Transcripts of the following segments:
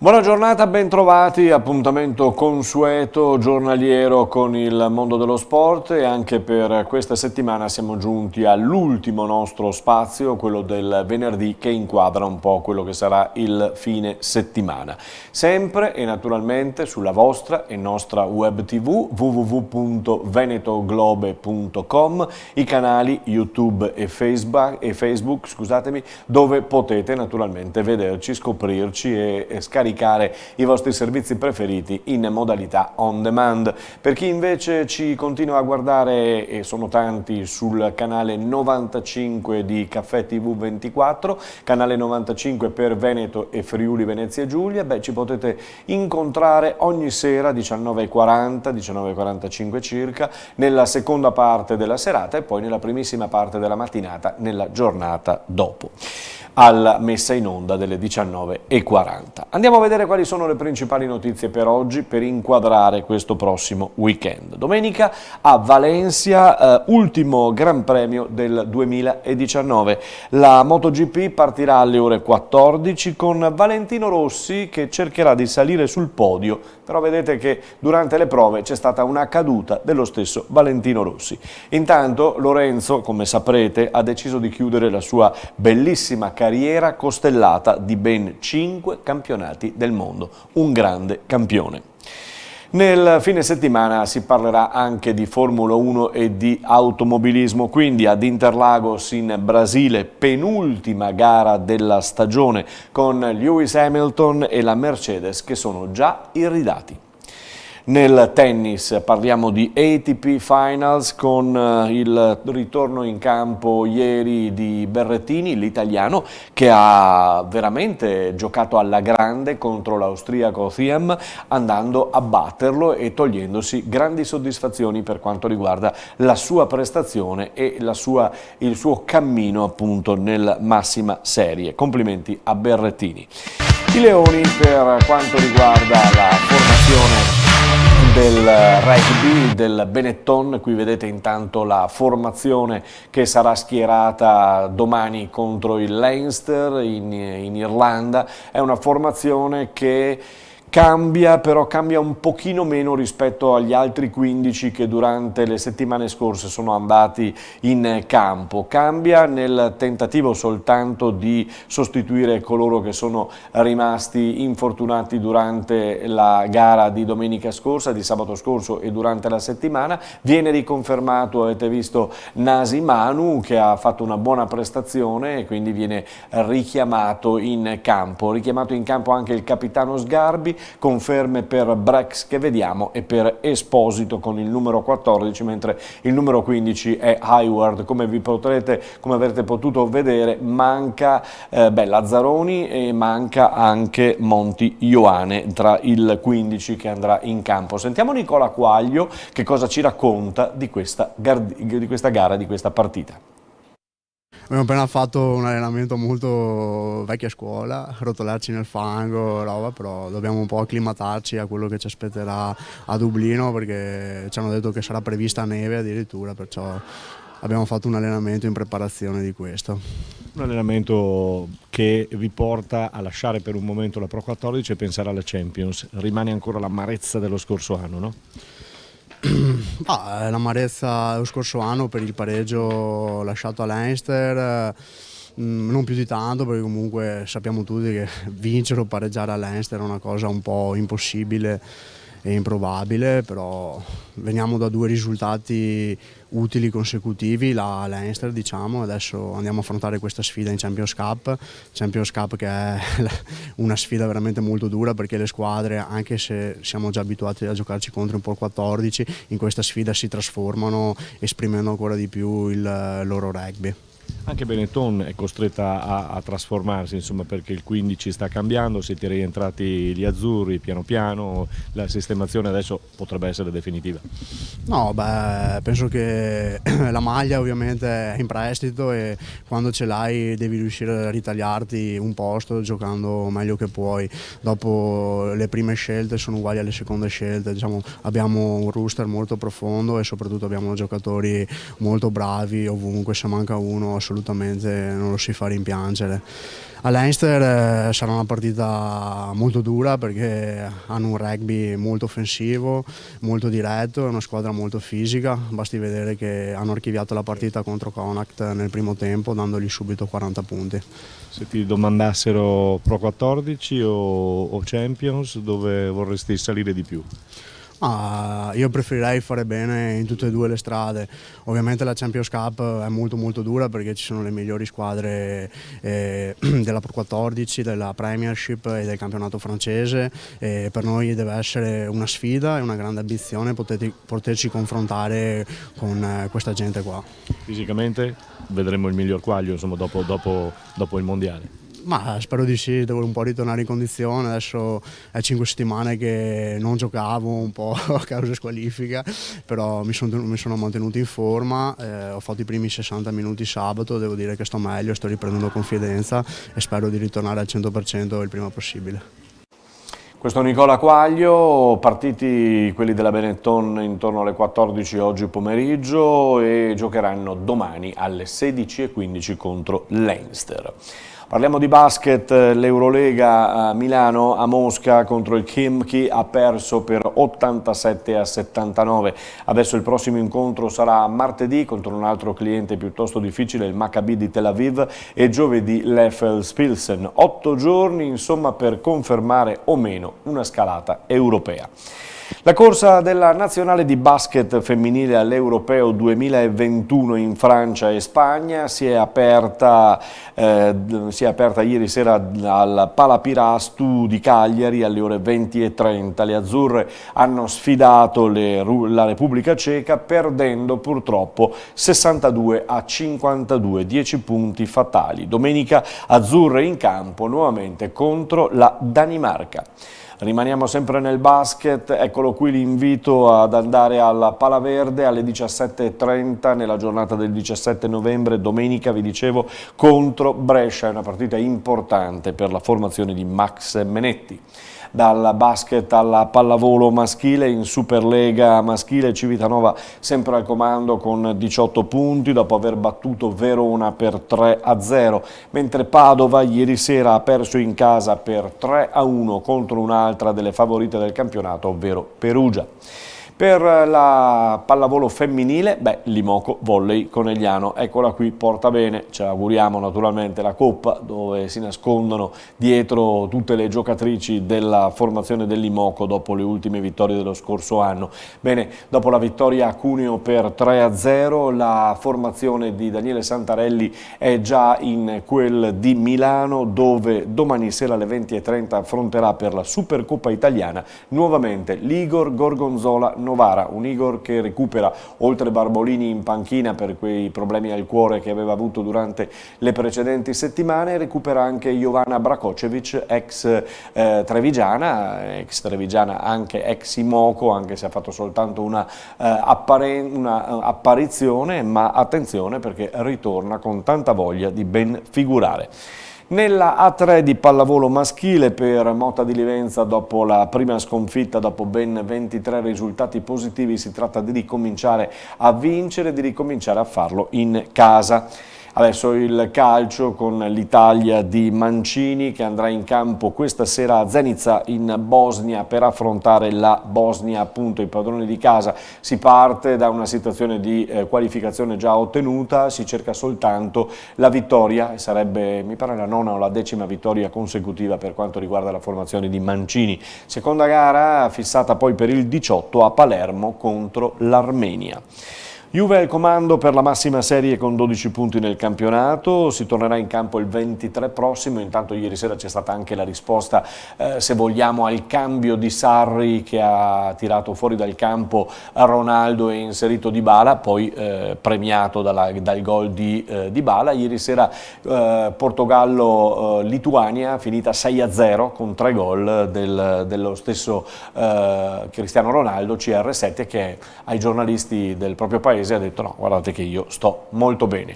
Buona giornata, bentrovati, appuntamento consueto, giornaliero con il mondo dello sport e anche per questa settimana siamo giunti all'ultimo nostro spazio, quello del venerdì, che inquadra un po' quello che sarà il fine settimana. Sempre e naturalmente sulla vostra e nostra web tv www.venetoglobe.com, i canali YouTube e Facebook, scusatemi, dove potete naturalmente vederci, scoprirci e scaricare i vostri servizi preferiti in modalità on demand. Per chi invece ci continua a guardare, e sono tanti, sul canale 95 di Caffè TV 24, canale 95 per Veneto e Friuli Venezia Giulia, ci potete incontrare ogni sera 19:40, 19:45 circa, nella seconda parte della serata e poi nella primissima parte della mattinata, nella giornata dopo, alla messa in onda delle 19:40. Andiamo a vedere quali sono le principali notizie per oggi per inquadrare questo prossimo weekend. Domenica a Valencia, ultimo Gran Premio del 2019. La MotoGP partirà alle ore 14 con Valentino Rossi che cercherà di salire sul podio, però vedete che durante le prove c'è stata una caduta dello stesso Valentino Rossi. Intanto Lorenzo, come saprete, ha deciso di chiudere la sua bellissima carriera costellata di ben 5 campionati del mondo, un grande campione. Nel fine settimana si parlerà anche di Formula 1 e di automobilismo, quindi ad Interlagos in Brasile, penultima gara della stagione con Lewis Hamilton e la Mercedes che sono già irridati. Nel tennis parliamo di ATP Finals con il ritorno in campo ieri di Berrettini, l'italiano, che ha veramente giocato alla grande contro l'austriaco Thiem, andando a batterlo e togliendosi grandi soddisfazioni per quanto riguarda la sua prestazione e il suo cammino appunto nel massima serie. Complimenti a Berrettini. I Leoni per quanto riguarda la formazione del rugby, del Benetton, qui vedete intanto la formazione che sarà schierata domani contro il Leinster in Irlanda. È una formazione che cambia, però cambia un pochino meno rispetto agli altri 15 che durante le settimane scorse sono andati in campo. Cambia nel tentativo soltanto di sostituire coloro che sono rimasti infortunati durante la gara di domenica scorsa, di sabato scorso e durante la settimana. Viene riconfermato, avete visto, Nasi Manu, che ha fatto una buona prestazione e quindi viene richiamato in campo. Richiamato in campo anche il capitano Sgarbi. Conferme per Brex che vediamo e per Esposito con il numero 14, mentre il numero 15 è Hayward. Come avrete potuto vedere, manca Lazzaroni e manca anche Monti Ioane tra il 15 che andrà in campo. Sentiamo Nicola Quaglio che cosa ci racconta di questa gara, di questa partita. Abbiamo appena fatto un allenamento molto vecchia scuola, rotolarci nel fango, roba, però dobbiamo un po' acclimatarci a quello che ci aspetterà a Dublino, perché ci hanno detto che sarà prevista neve addirittura, perciò abbiamo fatto un allenamento in preparazione di questo. Un allenamento che vi porta a lasciare per un momento la Pro 14 e pensare alla Champions. Rimane ancora l'amarezza dello scorso anno, no? L'amarezza dello scorso anno per il pareggio lasciato a Leinster, non più di tanto, perché comunque sappiamo tutti che vincere o pareggiare a Leinster è una cosa un po' impossibile e improbabile, però veniamo da 2 risultati utili consecutivi, la Leinster diciamo, adesso andiamo a affrontare questa sfida in Champions Cup che è una sfida veramente molto dura, perché le squadre, anche se siamo già abituati a giocarci contro un po' il 14, in questa sfida si trasformano esprimendo ancora di più il loro rugby. Anche Benetton è costretta a trasformarsi, insomma, perché il 15 sta cambiando, siete rientrati gli azzurri piano piano, la sistemazione adesso potrebbe essere definitiva. No, penso che la maglia ovviamente è in prestito e quando ce l'hai devi riuscire a ritagliarti un posto giocando meglio che puoi. Dopo le prime scelte sono uguali alle seconde scelte, diciamo, abbiamo un roster molto profondo e soprattutto abbiamo giocatori molto bravi ovunque, se manca uno assolutamente non lo si fa rimpiangere. A Leinster sarà una partita molto dura perché hanno un rugby molto offensivo, molto diretto, è una squadra molto fisica, basti vedere che hanno archiviato la partita contro Connacht nel primo tempo dandogli subito 40 punti. Se ti domandassero Pro 14 o Champions, dove vorresti salire di più? Io preferirei fare bene in tutte e due le strade. Ovviamente la Champions Cup è molto dura perché ci sono le migliori squadre della Pro 14, della Premiership e del campionato francese, e per noi deve essere una sfida e una grande ambizione poterci confrontare con questa gente qua. Fisicamente vedremo il miglior quaglio, insomma, dopo il mondiale. Ma spero di sì, devo un po' ritornare in condizione, adesso è 5 settimane che non giocavo un po' a causa squalifica, però mi sono mantenuto in forma, ho fatto i primi 60 minuti sabato, devo dire che sto meglio, sto riprendendo confidenza e spero di ritornare al 100% il prima possibile. Questo Nicola Quaglio, partiti quelli della Benetton intorno alle 14 oggi pomeriggio e giocheranno domani alle 16:15 contro Leinster. Parliamo di basket, l'Eurolega Milano a Mosca contro il Khimki ha perso per 87-79. Adesso il prossimo incontro sarà martedì contro un altro cliente piuttosto difficile, il Maccabi di Tel Aviv, e giovedì l'Efes Pilsen. 8 giorni insomma per confermare o meno una scalata europea. La corsa della nazionale di basket femminile all'Europeo 2021 in Francia e Spagna si è aperta ieri sera al Palapirastu di Cagliari alle ore 20:30. Le azzurre hanno sfidato la Repubblica Ceca perdendo purtroppo 62-52, 10 punti fatali. Domenica azzurre in campo nuovamente contro la Danimarca. Rimaniamo sempre nel basket, eccolo qui l'invito ad andare alla Pala Verde alle 17:30 nella giornata del 17 novembre, domenica vi dicevo, contro Brescia, è una partita importante per la formazione di Max Menetti. Dal basket alla pallavolo maschile, in Superlega maschile Civitanova sempre al comando con 18 punti dopo aver battuto Verona per 3-0, mentre Padova ieri sera ha perso in casa per 3-1 contro un'altra delle favorite del campionato, ovvero Perugia. Per la pallavolo femminile, l'Imoco Volley Conegliano, eccola qui, porta bene, ci auguriamo naturalmente la Coppa dove si nascondono dietro tutte le giocatrici della formazione dell'Imoco dopo le ultime vittorie dello scorso anno. Bene, dopo la vittoria a Cuneo per 3-0, la formazione di Daniele Santarelli è già in quel di Milano dove domani sera alle 20:30 affronterà per la Supercoppa italiana nuovamente l'Igor Gorgonzola Novara, un Igor che recupera, oltre Barbolini in panchina per quei problemi al cuore che aveva avuto durante le precedenti settimane, recupera anche Jovana Brakocevic, ex trevigiana anche ex Imoco, anche se ha fatto soltanto una apparizione, ma attenzione perché ritorna con tanta voglia di ben figurare. Nella A3 di pallavolo maschile per Motta di Livenza, dopo la prima sconfitta, dopo ben 23 risultati positivi, si tratta di ricominciare a vincere, di ricominciare a farlo in casa. Adesso il calcio con l'Italia di Mancini che andrà in campo questa sera a Zenica in Bosnia per affrontare la Bosnia, appunto i padroni di casa. Si parte da una situazione di qualificazione già ottenuta, si cerca soltanto la vittoria, sarebbe mi pare la 9ª o la 10ª vittoria consecutiva per quanto riguarda la formazione di Mancini. Seconda gara fissata poi per il 18 a Palermo contro l'Armenia. Juve al comando per la massima serie con 12 punti nel campionato, si tornerà in campo il 23 prossimo, intanto ieri sera c'è stata anche la risposta, se vogliamo, al cambio di Sarri che ha tirato fuori dal campo Ronaldo e inserito Dybala, poi premiato dal gol di Dybala. Ieri sera Portogallo-Lituania finita 6-0 con 3 gol dello stesso Cristiano Ronaldo, CR7, che ai giornalisti del proprio paese Paese ha detto no, guardate che io sto molto bene.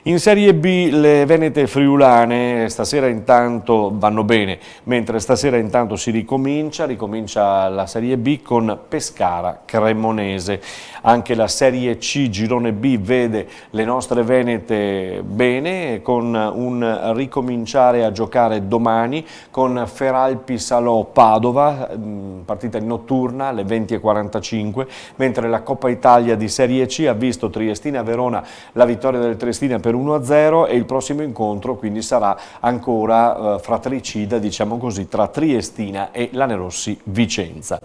In Serie B le Venete Friulane stasera intanto vanno bene, mentre stasera intanto si ricomincia la Serie B con Pescara Cremonese. Anche la Serie C Girone B vede le nostre Venete bene, con un ricominciare a giocare domani con Feralpi Salò Padova, partita notturna alle 20:45, mentre la Coppa Italia di Serie C ha visto Triestina Verona la vittoria del Triestina per 1-0 e il prossimo incontro quindi sarà ancora fratricida, diciamo così, tra Triestina e Lanerossi Vicenza.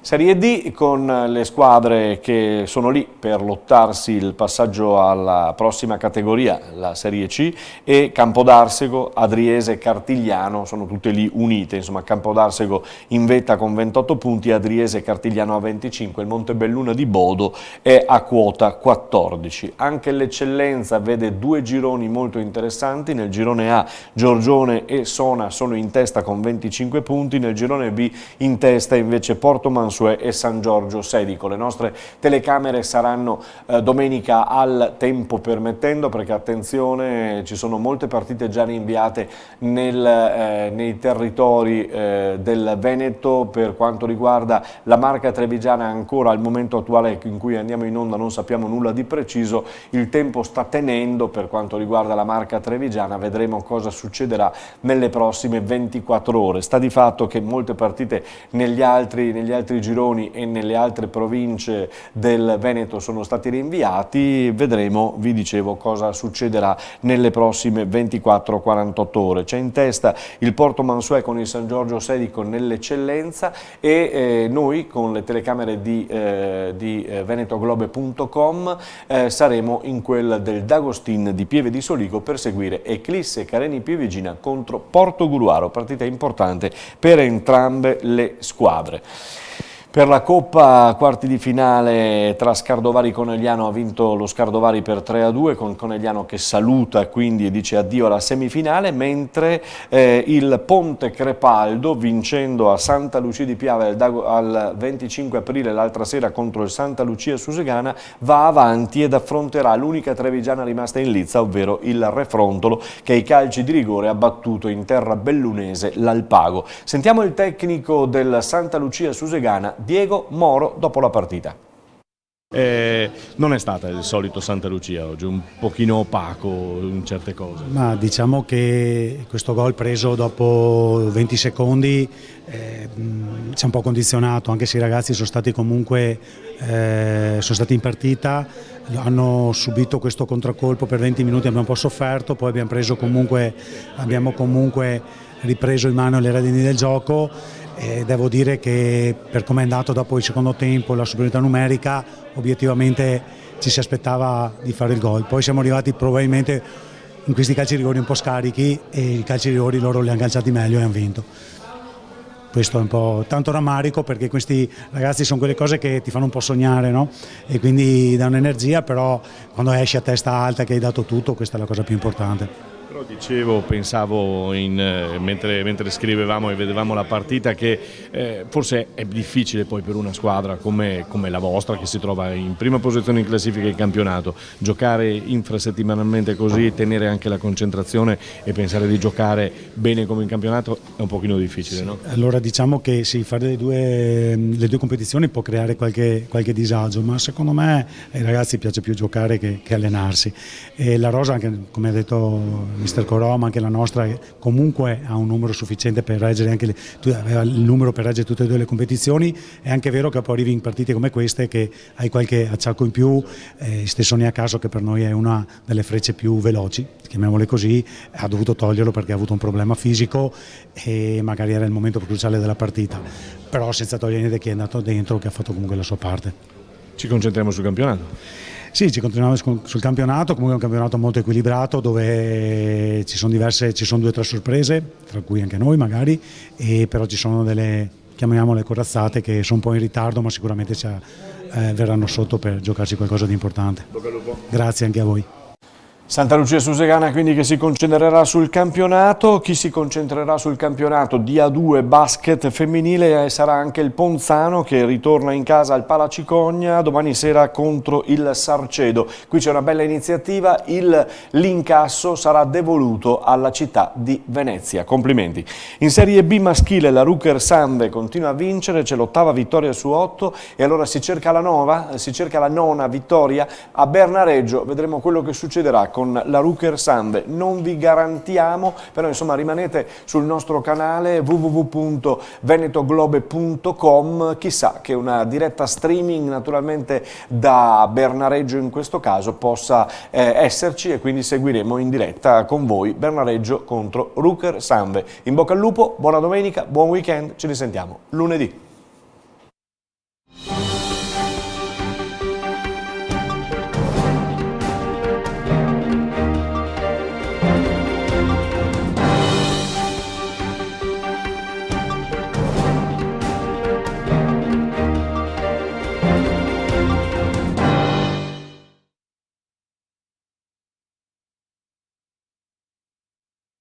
Serie D con le squadre che sono lì per lottarsi il passaggio alla prossima categoria, la Serie C, e Campodarsego, Adriese e Cartigliano sono tutte lì unite, insomma Campodarsego in vetta con 28 punti, Adriese e Cartigliano a 25, il Montebelluna di Bodo è a quota 14. Anche l'Eccellenza vede due gironi molto interessanti, nel girone A Giorgione e Sona sono in testa con 25 punti, nel girone B in testa invece Porto Mansueto e San Giorgio Sedico. Le nostre telecamere saranno domenica al tempo permettendo, perché attenzione, ci sono molte partite già rinviate nei territori del Veneto. Per quanto riguarda la Marca Trevigiana, ancora al momento attuale in cui andiamo in onda non sappiamo nulla di preciso, il tempo sta tenendo. Per quanto riguarda la Marca Trevigiana vedremo cosa succederà nelle prossime 24 ore. Sta di fatto che molte partite negli altri gironi e nelle altre province del Veneto sono stati rinviati, vedremo, vi dicevo, cosa succederà nelle prossime 24-48 ore. C'è in testa il Porto Mansueto con il San Giorgio Sedico nell'Eccellenza e noi con le telecamere di venetoglobe.com saremo in quella del D'Agostin di Pieve di Soligo per seguire Eclisse Careni Pievigina contro Porto Guluaro, partita importante per entrambe le squadre. Per la Coppa, quarti di finale tra Scardovari e Conegliano, ha vinto lo Scardovari per 3-2, con Conegliano che saluta quindi e dice addio alla semifinale, mentre il Ponte Crepaldo, vincendo a Santa Lucia di Piave al 25 aprile l'altra sera contro il Santa Lucia Susegana, va avanti ed affronterà l'unica trevigiana rimasta in lizza, ovvero il Refrontolo, che ai calci di rigore ha battuto in terra bellunese l'Alpago. Sentiamo il tecnico del Santa Lucia Susegana, Diego Moro, dopo la partita. Non è stata il solito Santa Lucia oggi, un pochino opaco in certe cose. Ma diciamo che questo gol preso dopo 20 secondi ci ha un po' condizionato, anche se i ragazzi sono stati comunque sono stati in partita, hanno subito questo contraccolpo per 20 minuti, abbiamo un po' sofferto, poi abbiamo comunque ripreso in mano le redini del gioco. Devo dire che per come è andato dopo il secondo tempo, la superiorità numerica, obiettivamente ci si aspettava di fare il gol. Poi siamo arrivati probabilmente in questi calci di rigori un po' scarichi e i calci di rigori loro li hanno calciati meglio e hanno vinto. Questo è un po' tanto rammarico, perché questi ragazzi sono quelle cose che ti fanno un po' sognare, no? E quindi danno energia, però quando esci a testa alta che hai dato tutto, questa è la cosa più importante. Però dicevo, pensavo mentre scrivevamo e vedevamo la partita che forse è difficile poi per una squadra come la vostra, che si trova in prima posizione in classifica in campionato, giocare infrasettimanalmente così, tenere anche la concentrazione e pensare di giocare bene come in campionato è un pochino difficile, no? Allora diciamo che sì, fare le due competizioni può creare qualche disagio, ma secondo me ai ragazzi piace più giocare che allenarsi. E la rosa, anche come ha detto Mister Corò, ma anche la nostra, comunque ha un numero sufficiente per reggere aveva il numero per reggere tutte e due le competizioni. È anche vero che poi arrivi in partite come queste che hai qualche acciacco in più, stesso ne a caso che per noi è una delle frecce più veloci, chiamiamole così, ha dovuto toglierlo perché ha avuto un problema fisico e magari era il momento cruciale della partita, però senza togliere niente che è andato dentro, che ha fatto comunque la sua parte. Ci concentriamo sul campionato? Sì, ci concentriamo sul campionato, comunque è un campionato molto equilibrato dove ci sono 2 o 3 sorprese, tra cui anche noi magari, però ci sono delle, chiamiamole corazzate, che sono un po' in ritardo, ma sicuramente verranno sotto per giocarci qualcosa di importante. Grazie anche a voi. Santa Lucia Susegana quindi che si concentrerà sul campionato. Chi si concentrerà sul campionato di A2 basket femminile sarà anche il Ponzano, che ritorna in casa al Palacicogna domani sera contro il Sarcedo. Qui c'è una bella iniziativa, l'incasso sarà devoluto alla città di Venezia. Complimenti. In Serie B maschile la Ruker Sanve continua a vincere, c'è l'8ª vittoria su 8 e allora si cerca la 9ª vittoria a Bernareggio. Vedremo quello che succederà con la Ruker Sanve. Non vi garantiamo, però insomma rimanete sul nostro canale www.venetoglobe.com, chissà che una diretta streaming naturalmente da Bernareggio in questo caso possa esserci, e quindi seguiremo in diretta con voi Bernareggio contro Ruker Sanve. In bocca al lupo, buona domenica, buon weekend, ci risentiamo lunedì.